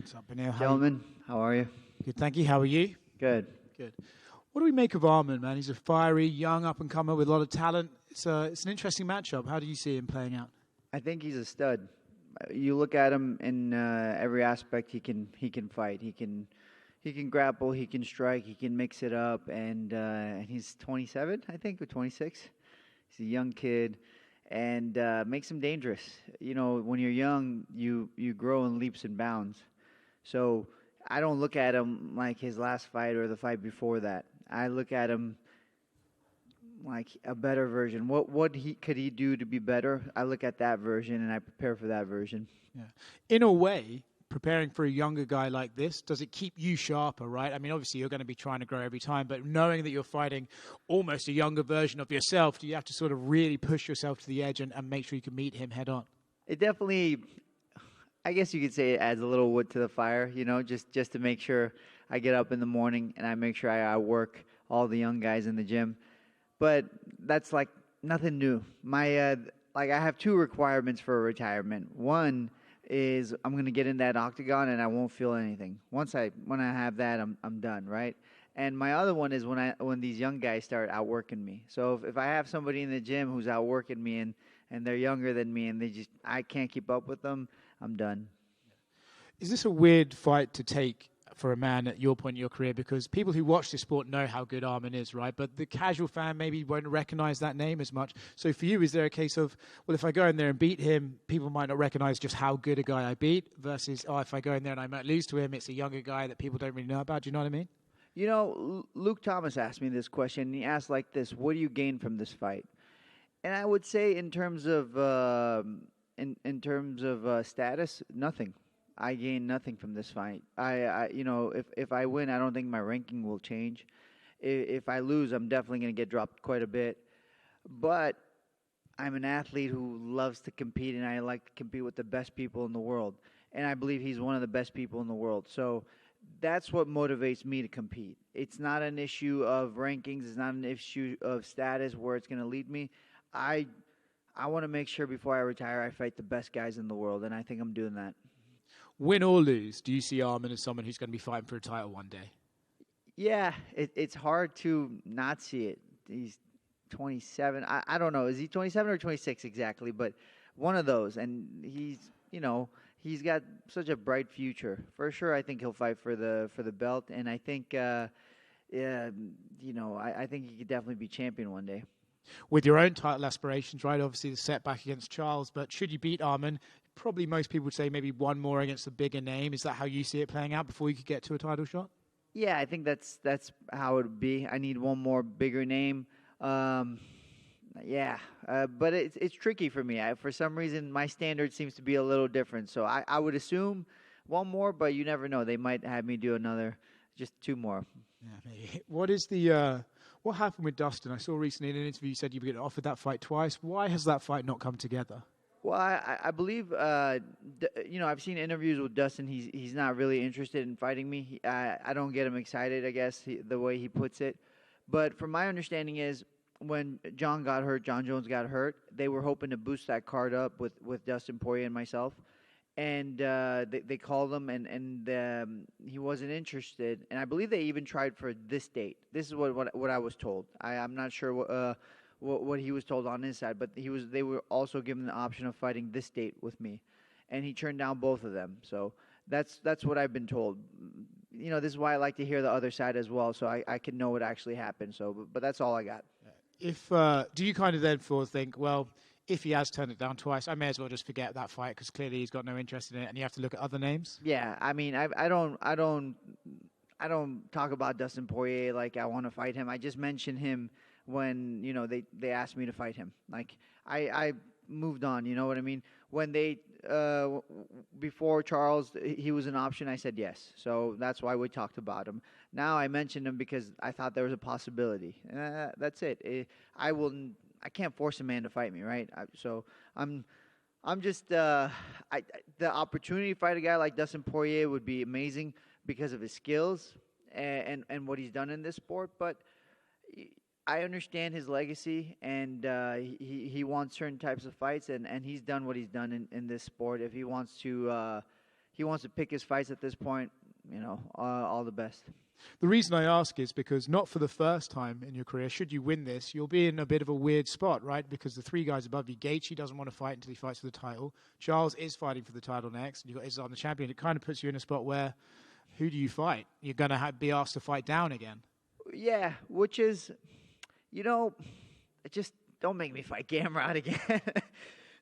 What's up, Beneil? Gentlemen, how are you? Good, thank you. How are you? Good. Good. What do we make of Arman, man? He's a fiery, young up-and-comer with a lot of talent. It's an interesting matchup. How do you see him playing out? I think he's a stud. You look at him in every aspect. He can fight. He can grapple. He can strike. He can mix it up. And he's 27, I think, or 26. He's a young kid, and makes him dangerous. You know, when you're young, you grow in leaps and bounds. So I don't look at him like his last fight or the fight before that. I look at him like a better version. What could he do to be better? I look at that version and I prepare for that version. Yeah. In a way, preparing for a younger guy like this, does it keep you sharper, right? I mean, obviously you're going to be trying to grow every time, but knowing that you're fighting almost a younger version of yourself, do you have to sort of really push yourself to the edge and make sure you can meet him head on? It definitely, I guess you could say, it adds a little wood to the fire, you know, just to make sure I get up in the morning and I make sure I work all the young guys in the gym. But that's like nothing new. I have two requirements for retirement. One is I'm going to get in that octagon and I won't feel anything. When I have that, I'm done, right? And my other one is when these young guys start outworking me. So if I have somebody in the gym who's outworking me and they're younger than me and I can't keep up with them, I'm done. Is this a weird fight to take for a man at your point in your career? Because people who watch this sport know how good Arman is, right? But the casual fan maybe won't recognize that name as much. So for you, is there a case of, well, if I go in there and beat him, people might not recognize just how good a guy I beat versus, if I go in there and I might lose to him, it's a younger guy that people don't really know about. Do you know what I mean? You know, Luke Thomas asked me this question. He asked like this: what do you gain from this fight? And I would say in terms of status, nothing. I gain nothing from this fight. If I win, I don't think my ranking will change. If I lose, I'm definitely going to get dropped quite a bit. But I'm an athlete who loves to compete, and I like to compete with the best people in the world. And I believe he's one of the best people in the world. So that's what motivates me to compete. It's not an issue of rankings. It's not an issue of status where it's going to lead me. I want to make sure before I retire, I fight the best guys in the world, and I think I'm doing that. Win or lose, do you see Arman as someone who's going to be fighting for a title one day? Yeah, it's hard to not see it. He's 27. I don't know. Is he 27 or 26 exactly? But one of those. And he's got such a bright future. For sure, I think he'll fight for the belt. And I think, I think he could definitely be champion one day. With your own title aspirations, right? Obviously, the setback against Charles. But should you beat Arman, probably most people would say maybe one more against a bigger name. Is that how you see it playing out before you could get to a title shot? Yeah, I think that's how it would be. I need one more bigger name. But it's tricky for me. For some reason, my standard seems to be a little different. So I would assume one more, but you never know. They might have me do just two more. Yeah, maybe. What happened with Dustin? I saw recently in an interview you said you were getting offered that fight twice. Why has that fight not come together? Well, I believe, I've seen interviews with Dustin. He's not really interested in fighting me. I don't get him excited, I guess, the way he puts it. But from my understanding is when John Jones got hurt, they were hoping to boost that card up with Dustin Poirier and myself. And they called him, and he wasn't interested. And I believe they even tried for this date. This is what I was told. I'm not sure what he was told on his side, but they were also given the option of fighting this date with me, and he turned down both of them. So that's what I've been told. You know, this is why I like to hear the other side as well, so I can know what actually happened. So, but that's all I got. Do you kind of then think, well, if he has turned it down twice, I may as well just forget that fight because clearly he's got no interest in it, and you have to look at other names? Yeah, I mean, I don't talk about Dustin Poirier like I want to fight him. I just mention him when they asked me to fight him. Like I moved on. You know what I mean? When they before Charles, he was an option. I said yes. So that's why we talked about him. Now I mentioned him because I thought there was a possibility. That's it. I can't force a man to fight me, right? I'm just the opportunity to fight a guy like Dustin Poirier would be amazing because of his skills and what he's done in this sport. But I understand his legacy, and he wants certain types of fights, and he's done what he's done in this sport. If he wants to he wants to pick his fights at this point, all the best. The reason I ask is because not for the first time in your career, should you win this, you'll be in a bit of a weird spot, right? Because the three guys above you, Gaethje doesn't want to fight until he fights for the title. Charles is fighting for the title next. And you've got Islam, the champion. It kind of puts you in a spot where, who do you fight? You're going to be asked to fight down again. Yeah, which is, just don't make me fight Gamrot again.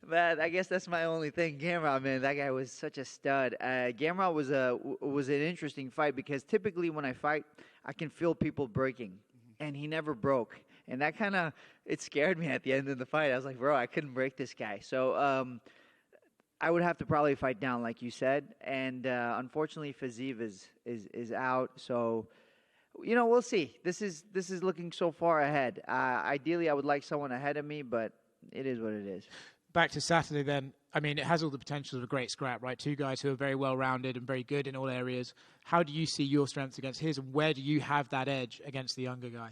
But I guess that's my only thing. Gamrot, man, that guy was such a stud. Gamrot was an interesting fight because typically when I fight, I can feel people breaking, and he never broke. And that it scared me at the end of the fight. I was like, bro, I couldn't break this guy. So I would have to probably fight down, like you said. And unfortunately, Fiziev is out. So, we'll see. This is looking so far ahead. Ideally, I would like someone ahead of me, but it is what it is. Back to Saturday then, I mean, it has all the potential of a great scrap, right? Two guys who are very well-rounded and very good in all areas. How do you see your strengths against his, and where do you have that edge against the younger guy?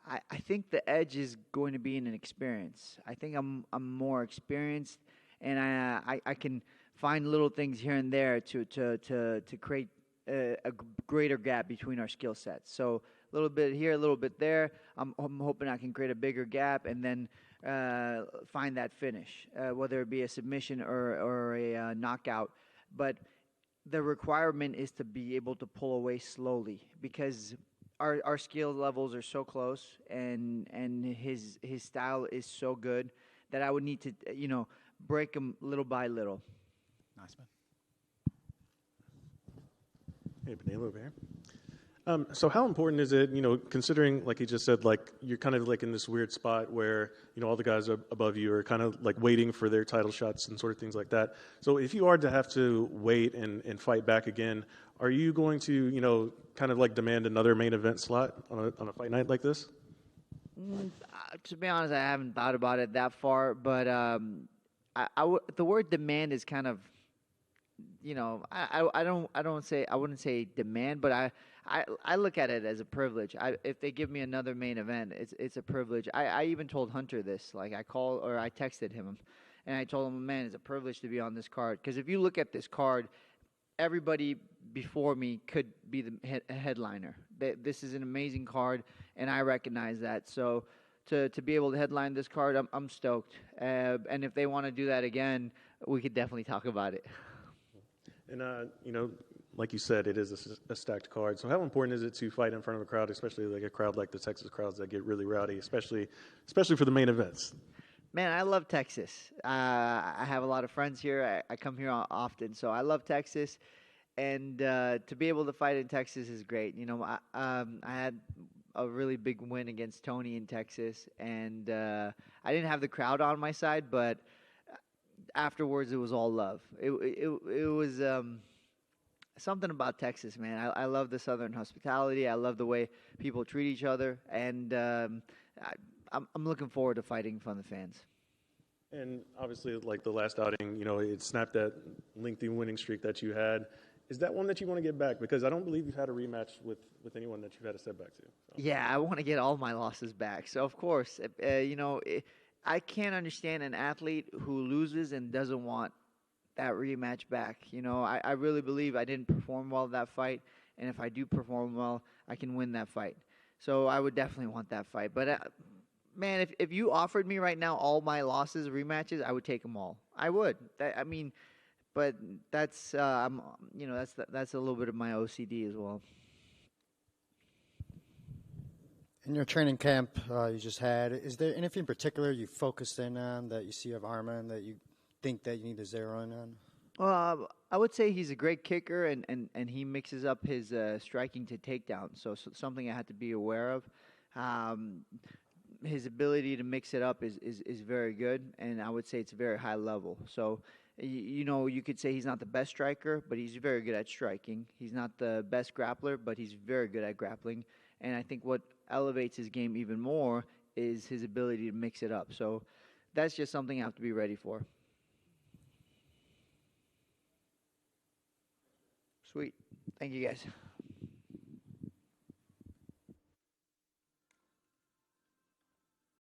I think the edge is going to be in an experience. I think I'm more experienced, and I can find little things here and there to create a greater gap between our skill sets. So a little bit here, a little bit there. I'm hoping I can create a bigger gap, and then find that finish, whether it be a submission or a knockout. But the requirement is to be able to pull away slowly because our skill levels are so close, and his style is so good that I would need to break him little by little. Nice, man. Hey, Beneil over here. So how important is it, considering, like he just said, like you're kind of like in this weird spot where, all the guys above you are kind of like waiting for their title shots and sort of things like that. So if you are to have to wait and fight back again, are you going to, kind of like demand another main event slot on a fight night like this? To be honest, I haven't thought about it that far, but the word demand is kind of, I wouldn't say demand, but I look at it as a privilege. If they give me another main event, it's a privilege. I even told Hunter this. Like I texted him, and I told him, man, it's a privilege to be on this card. Because if you look at this card, everybody before me could be the headliner. This is an amazing card, and I recognize that. So to be able to headline this card, I'm stoked. And if they want to do that again, we could definitely talk about it. And, like you said, it is a stacked card. So how important is it to fight in front of a crowd, especially like a crowd like the Texas crowds that get really rowdy, especially for the main events? Man, I love Texas. I have a lot of friends here. I come here often, so I love Texas. And to be able to fight in Texas is great. I had a really big win against Tony in Texas, and I didn't have the crowd on my side, but afterwards it was all love. It was something about Texas, man. I love the Southern hospitality. I love the way people treat each other, and I'm looking forward to fighting in front of the fans. And obviously, like the last outing, it snapped that lengthy winning streak that you had. Is that one that you want to get back? Because I don't believe you've had a rematch with anyone that you've had a setback to. So. Yeah, I want to get all my losses back. So, of course, I can't understand an athlete who loses and doesn't want that rematch back. I really believe I didn't perform well that fight, and if I do perform well, I can win that fight. So I would definitely want that fight. But man, if you offered me right now all my losses, rematches, I would take them all. I would. But that's that's a little bit of my OCD as well. In your training camp you just had, is there anything in particular you focused in on that you see of Arman that you think that you need to zero in on? Well, I would say he's a great kicker, and he mixes up his striking to takedown. So something I had to be aware of. His ability to mix it up is very good, and I would say it's very high level. So, you could say he's not the best striker, but he's very good at striking. He's not the best grappler, but he's very good at grappling. And I think what elevates his game even more is his ability to mix it up. So that's just something I have to be ready for. Sweet. Thank you, guys.